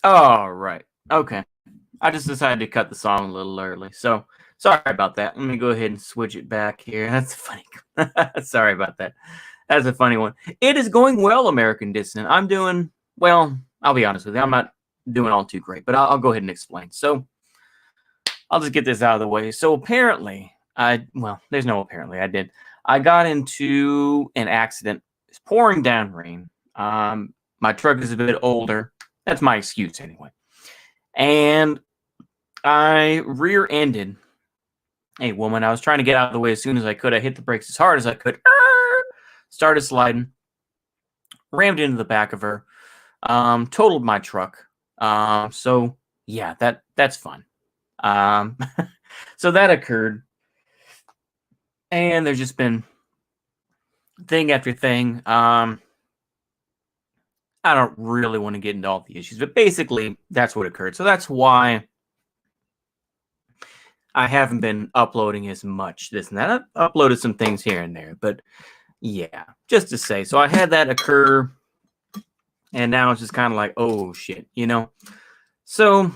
All right. Okay. I just decided to cut the song a little early. So sorry about that. Let me go ahead and switch it back here. That's funny. Sorry about that. That's a funny one. It is going well, American Dissident. I'm doing well. I'll be honest with you. I'm not doing all too great, but I'll go ahead and explain. So I'll just get this out of the way. So apparently, there's no apparently. I got into an accident. It's pouring down rain. My truck is a bit older. That's my excuse anyway. And I rear-ended a woman. I was trying to get out of the way as soon as I could. I hit the brakes as hard as I could. Started sliding. Rammed into the back of her. Totaled my truck. So yeah, that's fun. So that occurred, and there's just been thing after thing. I don't really want to get into all the issues, but basically that's what occurred. So that's why I haven't been uploading as much this and that. I've uploaded some things here and there, but yeah, just to say. So I had that occur, and now it's just kind of like, oh shit, you know? So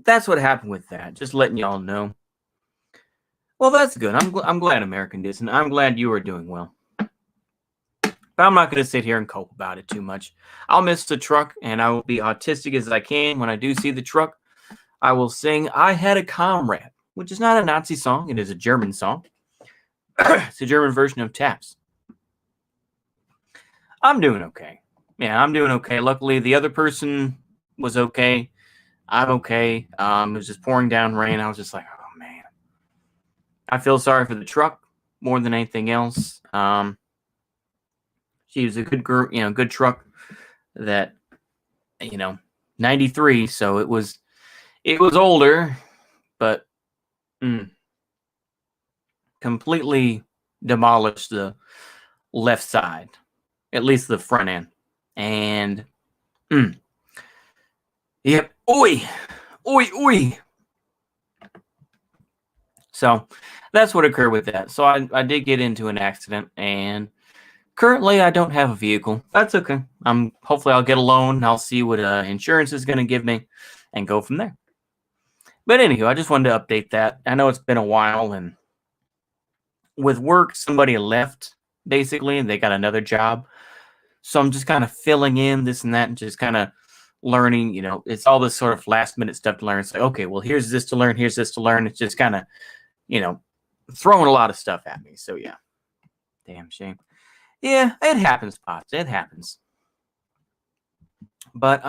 that's what happened with that. Just letting y'all know. Well, that's good. I'm glad, American Disney. I'm glad you are doing well. But I'm not going to sit here and cope about it too much. I'll miss the truck, and I will be autistic as I can. When I do see the truck, I will sing I Had a Comrade, which is not a Nazi song. It is a German song. It's a German version of Taps. I'm doing okay. Yeah, I'm doing okay. Luckily, the other person was okay. I'm okay. It was just pouring down rain. I was just like, oh, man. I feel sorry for the truck more than anything else. She was a good girl, good truck that, 93. So it was older, but completely demolished the left side, at least the front end. And, yep. Oi. So that's what occurred with that. So I did get into an accident, and currently, I don't have a vehicle. That's okay. Hopefully I'll get a loan. I'll see what insurance is going to give me and go from there. But anywho, I just wanted to update that. I know it's been a while, and with work, somebody left, basically, and they got another job. So I'm just kind of filling in this and that and just kind of learning, it's all this sort of last-minute stuff to learn. It's like, okay, well, here's this to learn, here's this to learn. It's just kind of, throwing a lot of stuff at me. So, yeah. Damn shame. Yeah, it happens, Pops. It happens. But,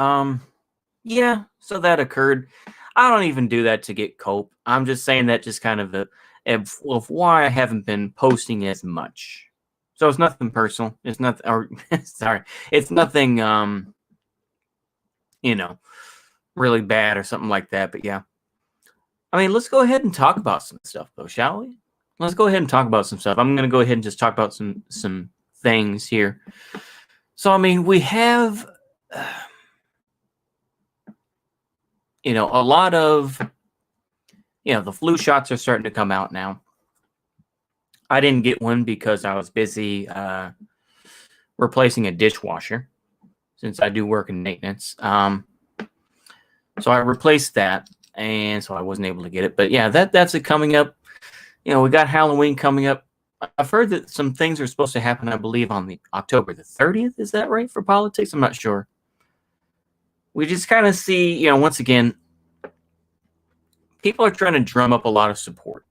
yeah, so that occurred. I don't even do that to get cope. I'm just saying that just kind of of why I haven't been posting as much. So it's nothing personal. It's nothing, or, sorry, it's nothing, really bad or something like that. But yeah. I mean, let's go ahead and talk about some stuff, though, shall we? Let's go ahead and talk about some stuff. I'm going to go ahead and just talk about some things here. So, I mean, we have, a lot of, the flu shots are starting to come out now. I didn't get one because I was busy replacing a dishwasher since I do work in maintenance. So I replaced that, and so I wasn't able to get it. But yeah, that's it coming up. We got Halloween coming up. I've heard that some things are supposed to happen, I believe, on the October the 30th. Is that right for politics? I'm not sure. We just kind of see, once again, people are trying to drum up a lot of support.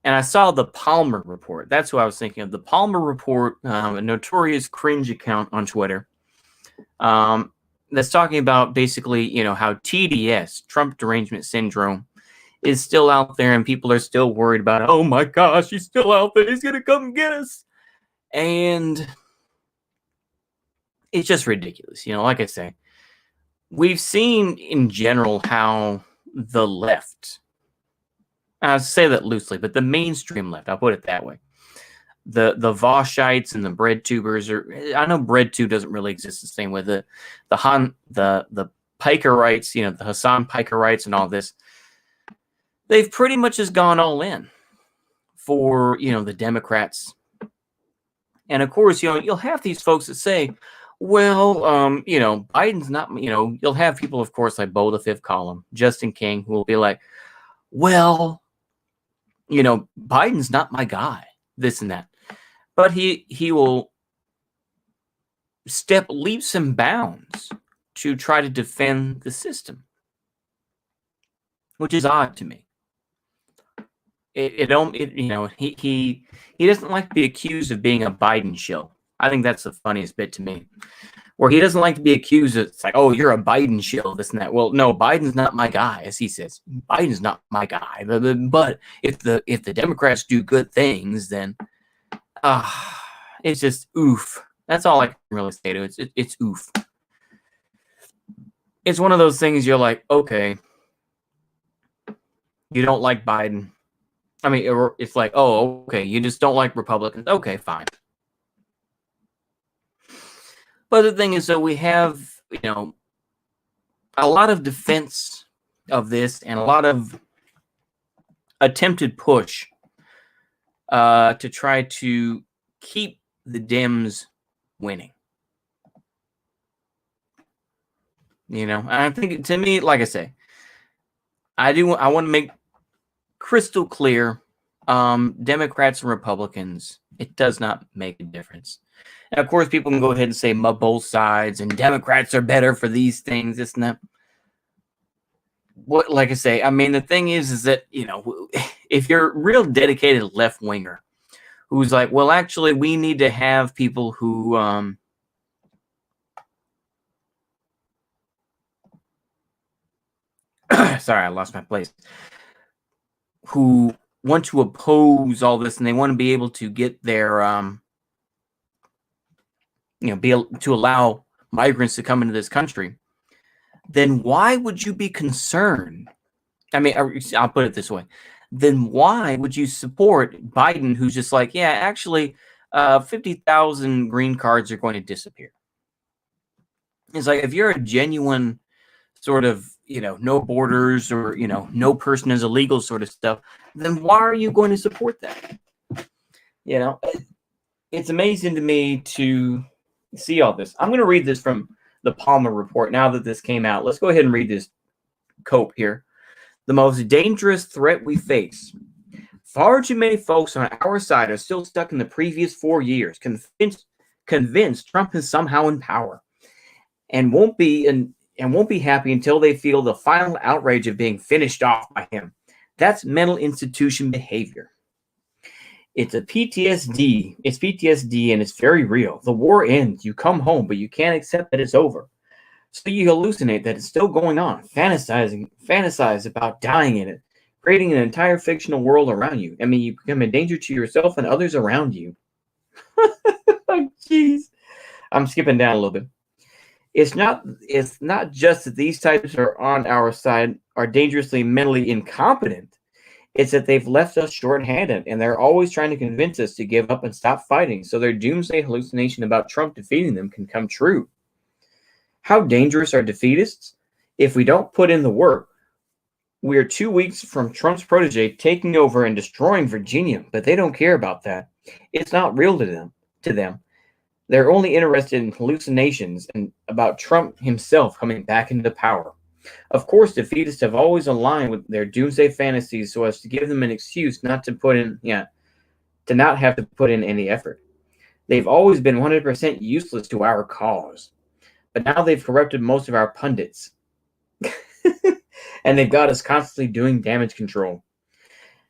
And I saw the Palmer Report. That's who I was thinking of. The Palmer Report, a notorious cringe account on Twitter, that's talking about basically, how TDS, Trump Derangement Syndrome, is still out there, and people are still worried about it. Oh my gosh, he's still out there. He's going to come get us. And it's just ridiculous. Like I say, we've seen in general how the left, I'll say that loosely, but the mainstream left, I'll put it that way. The Voshites and the bread tubers, I know bread tube doesn't really exist the same way. The Pikerites, the Hassan Pikerites and all this, they've pretty much just gone all in for, the Democrats. And of course, you'll have these folks that say, Well, Biden's not, you'll have people, of course, like Bo the Fifth Column, Justin King, who will be like, well, Biden's not my guy, this and that. But he will step leaps and bounds to try to defend the system, which is odd to me. He doesn't like to be accused of being a Biden shill. I think that's the funniest bit to me. Where he doesn't like to be accused of, it's like, oh, you're a Biden shill, this and that. Well, no, Biden's not my guy, as he says. Biden's not my guy. But if the Democrats do good things, then it's just oof. That's all I can really say to it. It's oof. It's one of those things you're like, okay, you don't like Biden. I mean, it's like, oh, okay, you just don't like Republicans. Okay, fine. But the thing is, so we have, a lot of defense of this and a lot of attempted push to try to keep the Dems winning. I think, to me, like I say, I want to make crystal clear, Democrats and Republicans, it does not make a difference. And of course, people can go ahead and say both sides, and Democrats are better for these things, this and that. What, like I say, I mean, the thing is that, if you're a real dedicated left winger who's like, well, actually, we need to have people who, sorry, I lost my place, who want to oppose all this, and they want to be able to get their, be able to allow migrants to come into this country, then why would you be concerned? I mean, I'll put it this way. Then why would you support Biden, who's just like, yeah, actually, 50,000 green cards are going to disappear? It's like, if you're a genuine sort of, no borders or, no person is illegal sort of stuff, then why are you going to support that? It's amazing to me to see all this. I'm going to read this from the Palmer Report now that this came out. Let's go ahead and read this cope here. The most dangerous threat we face. Far too many folks on our side are still stuck in the previous 4 years, convinced Trump is somehow in power, and won't be happy until they feel the final outrage of being finished off by him. That's mental institution behavior. It's a PTSD. It's PTSD, and it's very real. The war ends. You come home, but you can't accept that it's over. So you hallucinate that it's still going on, fantasize about dying in it, creating an entire fictional world around you. I mean, you become a danger to yourself and others around you. Jeez. I'm skipping down a little bit. It's not just that these types are on our side are dangerously mentally incompetent. It's that they've left us short-handed, and they're always trying to convince us to give up and stop fighting, so their doomsday hallucination about Trump defeating them can come true. How dangerous are defeatists? If we don't put in the work, we are 2 weeks from Trump's protege taking over and destroying Virginia, but they don't care about that. It's not real to them. They're only interested in hallucinations and about Trump himself coming back into power. Of course, defeatists have always aligned with their doomsday fantasies so as to give them an excuse not to not have to put in any effort. They've always been 100% useless to our cause. But now they've corrupted most of our pundits. And they've got us constantly doing damage control.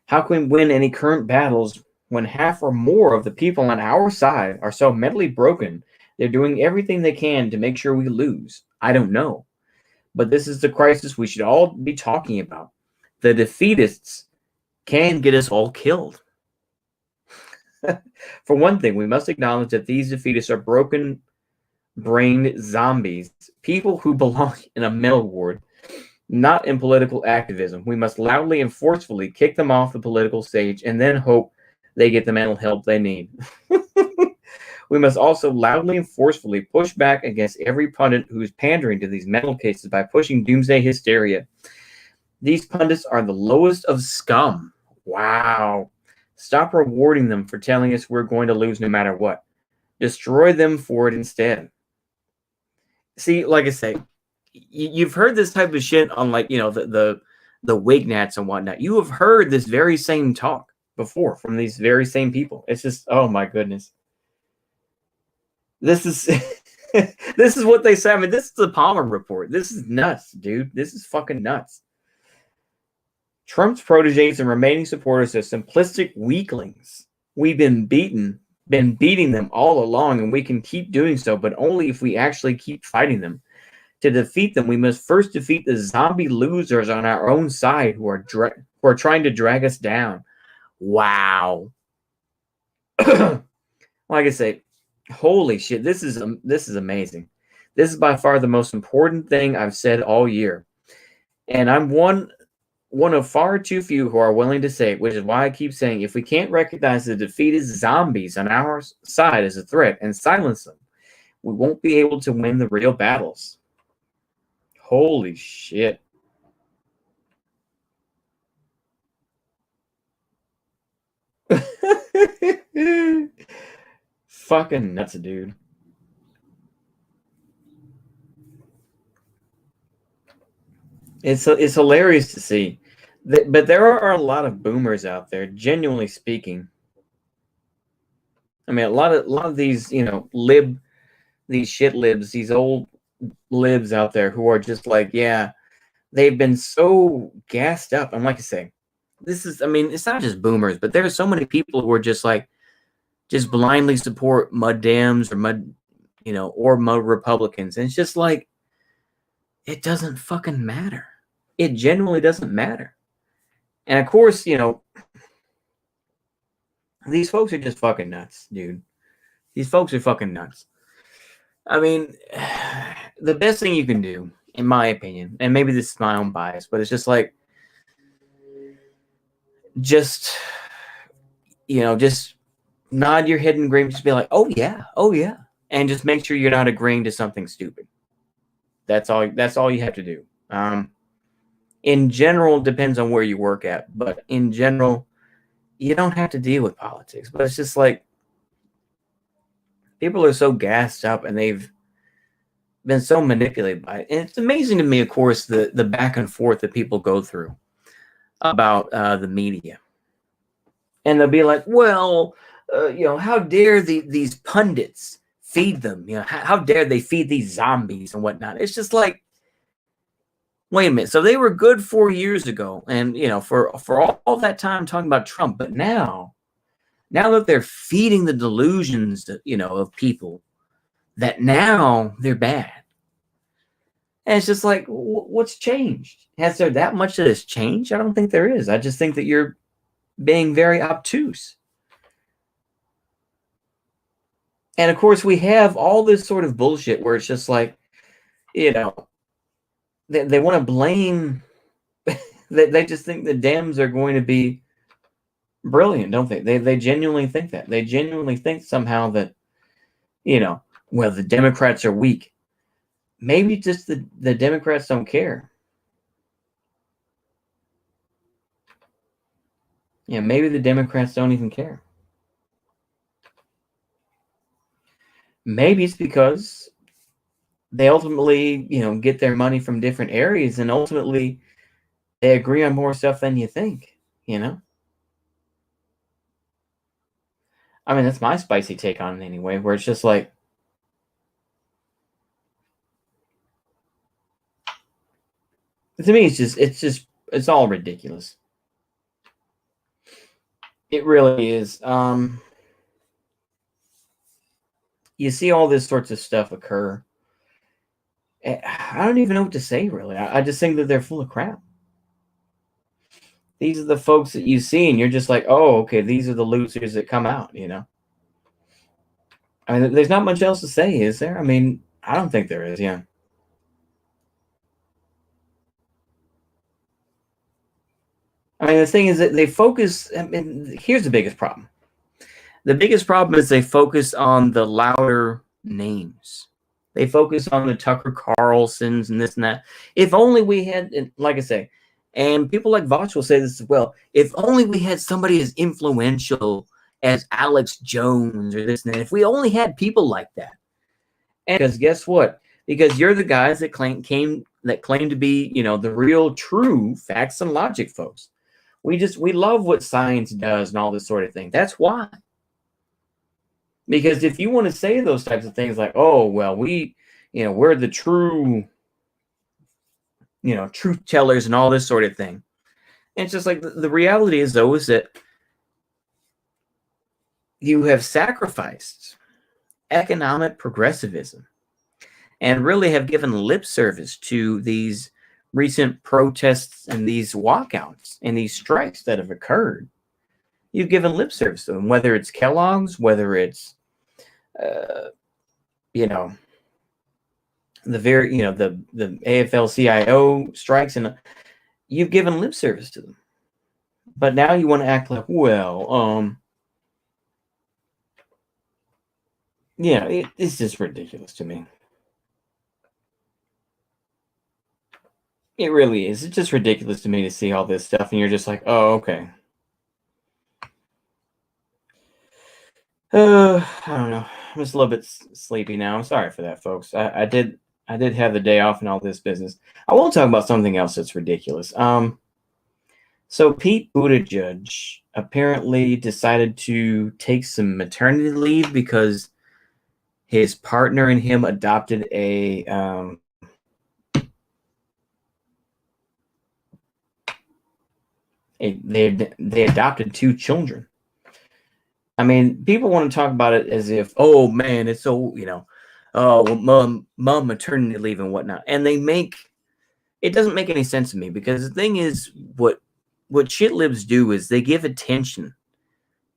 How can we win any current battles when half or more of the people on our side are so mentally broken they're doing everything they can to make sure we lose? I don't know. But this is the crisis we should all be talking about. The defeatists can get us all killed. For one thing, we must acknowledge that these defeatists are broken-brained zombies, people who belong in a mental ward, not in political activism. We must loudly and forcefully kick them off the political stage and then hope they get the mental help they need. We must also loudly and forcefully push back against every pundit who is pandering to these mental cases by pushing doomsday hysteria. These pundits are the lowest of scum. Wow. Stop rewarding them for telling us we're going to lose no matter what. Destroy them for it instead. See, like I say, you've heard this type of shit on like the Wignats and whatnot. You have heard this very same talk before from these very same people. It's just, oh my goodness, this is this is what they say. I mean, this is the Palmer report. This is nuts, dude. This is fucking nuts. Trump's proteges and remaining supporters are simplistic weaklings. We've been beating them all along, and we can keep doing so, but only if we actually keep fighting them. To defeat them, we must first defeat the zombie losers on our own side who are trying to drag us down. Wow. Like I say, holy shit, this is amazing. This is by far the most important thing I've said all year. And I'm one of far too few who are willing to say it, which is why I keep saying if we can't recognize the defeated zombies on our side as a threat and silence them, we won't be able to win the real battles. Holy shit. Fucking nuts, dude. It's hilarious to see. But there are a lot of boomers out there, genuinely speaking. I mean, a lot of these, these shit libs, these old libs out there who are just like, yeah, they've been so gassed up. And like I say, it's not just boomers, but there's so many people who are just like, just blindly support mud dams or mud Republicans. And it's just like, it doesn't fucking matter. It genuinely doesn't matter. And of course, these folks are just fucking nuts, dude. These folks are fucking nuts. I mean, the best thing you can do, in my opinion, and maybe this is my own bias, but it's just like, just nod your head and agree, just be like, oh yeah, and just make sure you're not agreeing to something stupid. That's all you have to do. In general, depends on where you work at, but in general, you don't have to deal with politics. But it's just like, people are so gassed up and they've been so manipulated by it. And it's amazing to me, of course, the back and forth that people go through about the media. And they'll be like, well, how dare these pundits feed them? How dare they feed these zombies and whatnot? It's just like, wait a minute. So they were good 4 years ago, and for all that time talking about Trump, but now that they're feeding the delusions, of people, that now they're bad. And it's just like, what's changed? Has there that much that has changed? I don't think there is. I just think that you're being very obtuse. And of course, we have all this sort of bullshit where it's just like, they want to blame. They just think the Dems are going to be brilliant, don't they? They genuinely think that. They genuinely think somehow that, well, the Democrats are weak. Maybe just the Democrats don't care. Yeah, maybe the Democrats don't even care. Maybe it's because they ultimately, get their money from different areas, and ultimately they agree on more stuff than you think, I mean, that's my spicy take on it anyway, where it's just like, to me, it's all ridiculous. It really is. You see all this sorts of stuff occur. I don't even know what to say, really. I just think that they're full of crap. These are the folks that you see, and you're just like, oh, okay, these are the losers that come out, I mean, there's not much else to say, is there? I mean, I don't think there is, yeah. I mean, the thing is that they focus, I mean, here's the biggest problem. The biggest problem is they focus on the louder names. They focus on the Tucker Carlsons and this and that. If only we had, like I say, and people like Vox will say this as well, if only we had somebody as influential as Alex Jones or this and that, if we only had people like that. And because guess what? because you're the guys that claim to be, the real true facts and logic folks. We love what science does and all this sort of thing. That's why. Because if you want to say those types of things like, oh, well, we're the true, truth tellers and all this sort of thing. And it's just like the reality is, though, is that you have sacrificed economic progressivism and really have given lip service to these recent protests and these walkouts and these strikes that have occurred. You've given lip service to them, whether it's Kellogg's, whether it's, the AFL-CIO strikes, and you've given lip service to them. But now you want to act like, well, it's just ridiculous to me. It really is. It's just ridiculous to me to see all this stuff, and you're just like, oh, okay. I don't know. I'm just a little bit sleepy now. I'm sorry for that, folks. I did have the day off and all this business. I will talk about something else that's ridiculous. So Pete Buttigieg apparently decided to take some maternity leave because his partner and him adopted they adopted 2 children. I mean, people want to talk about it as if, oh man, it's so, mom maternity leave and whatnot. And it doesn't make any sense to me, because the thing is, what shit libs do is they give attention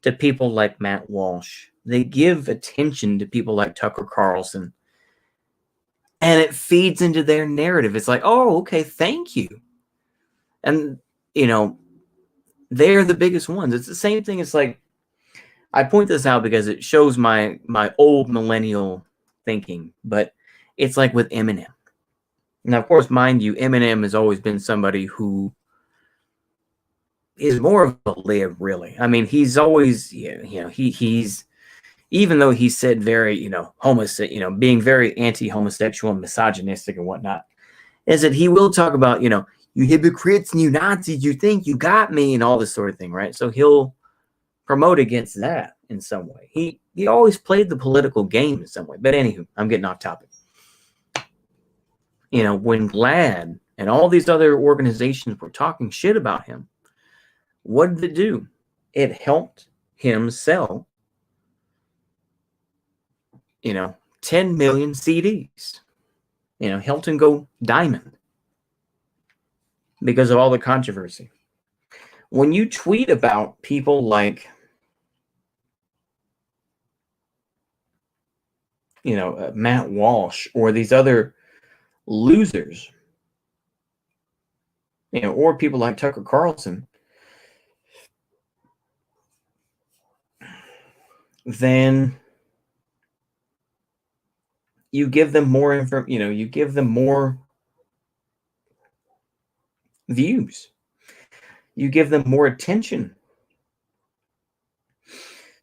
to people like Matt Walsh. They give attention to people like Tucker Carlson. And it feeds into their narrative. It's like, oh, okay, thank you. And, they're the biggest ones. It's the same thing. It's like, I point this out because it shows my old millennial thinking, but it's like with Eminem. Now, of course, mind you, Eminem has always been somebody who is more of a lib, really. I mean, he's always, he's, even though he said very, being very anti-homosexual and misogynistic and whatnot, is that he will talk about, you hypocrites and you Nazis, you think you got me and all this sort of thing, right? So he'll promote against that in some way. He always played the political game in some way. But anywho, I'm getting off topic. When GLAAD and all these other organizations were talking shit about him, what did it do? It helped him sell, 10 million CDs. Helped him go diamond because of all the controversy. When you tweet about people like, Matt Walsh or these other losers, or people like Tucker Carlson, then you give them more you give them more views. You give them more attention.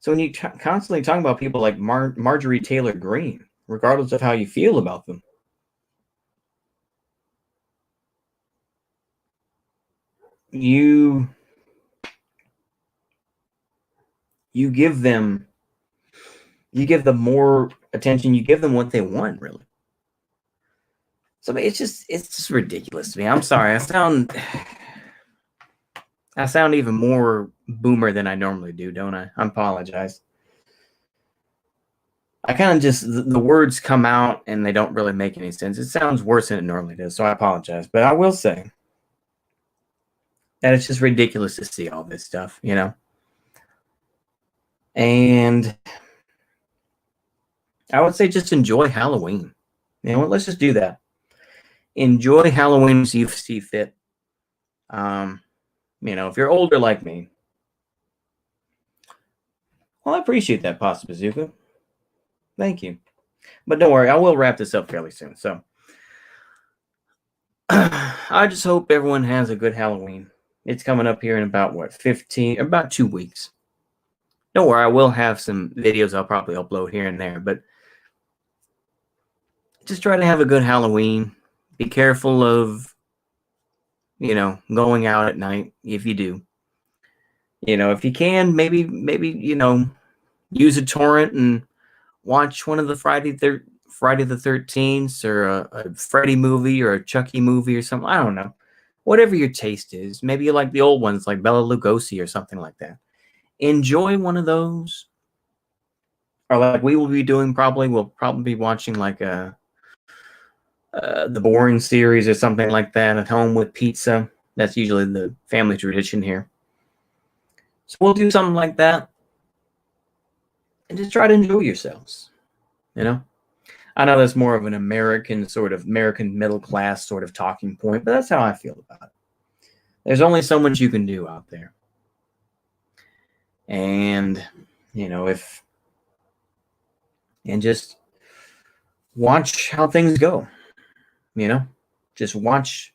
So when you constantly talk about people like Marjorie Taylor Greene, regardless of how you feel about them, you give them more attention. You give them what they want, really. So it's just ridiculous to me. I'm sorry. I sound even more boomer than I normally do, don't I? I apologize. I kind of just, the words come out and they don't really make any sense. It sounds worse than it normally does, so I apologize. But I will say that it's just ridiculous to see all this stuff, And I would say just enjoy Halloween. Let's just do that. Enjoy Halloween as you see fit. If you're older like me, well, I appreciate that, Pasta Bazooka. Thank you. But don't worry, I will wrap this up fairly soon. So I just hope everyone has a good Halloween. It's coming up here in about, about 2 weeks. Don't worry, I will have some videos I'll probably upload here and there. But just try to have a good Halloween. Be careful of, going out at night if you do. If you can, maybe use a torrent and watch one of the Friday the 13th or a Freddy movie or a Chucky movie or something. I don't know. Whatever your taste is. Maybe you like the old ones like Bela Lugosi or something like that. Enjoy one of those. Or like we will be doing we'll probably be watching like the Boring series or something like that at home with pizza. That's usually the family tradition here. So we'll do something like that and just try to enjoy yourselves. I know that's more of an American middle class sort of talking point, but that's how I feel about it. There's only so much you can do out there. And, just watch how things go. Just watch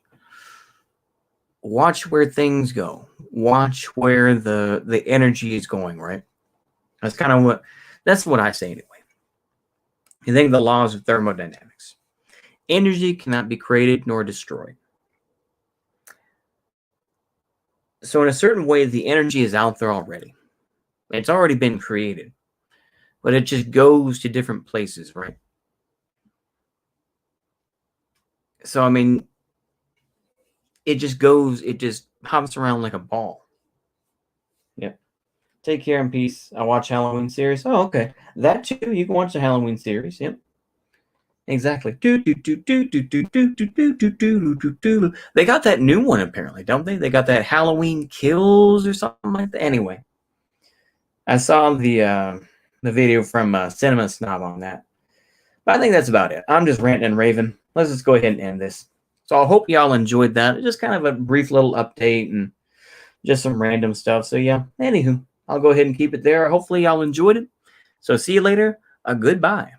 where things go. Watch where the energy is going, right? That's what I say anyway. You think of the laws of thermodynamics. Energy cannot be created nor destroyed. So in a certain way, the energy is out there already. It's already been created. But it just goes to different places, right? So, it just hops around like a ball. Yep. Take care and peace. I watch Halloween series. Oh, okay. That too. You can watch the Halloween series. Yep. Exactly. They got that new one apparently, don't they? They got that Halloween Kills or something like that. Anyway, I saw the video from Cinema Snob on that. But I think that's about it. I'm just ranting and raving. Let's just go ahead and end this. So I hope y'all enjoyed that. It's just kind of a brief little update and just some random stuff. So yeah, anywho, I'll go ahead and keep it there. Hopefully y'all enjoyed it. So see you later. Goodbye.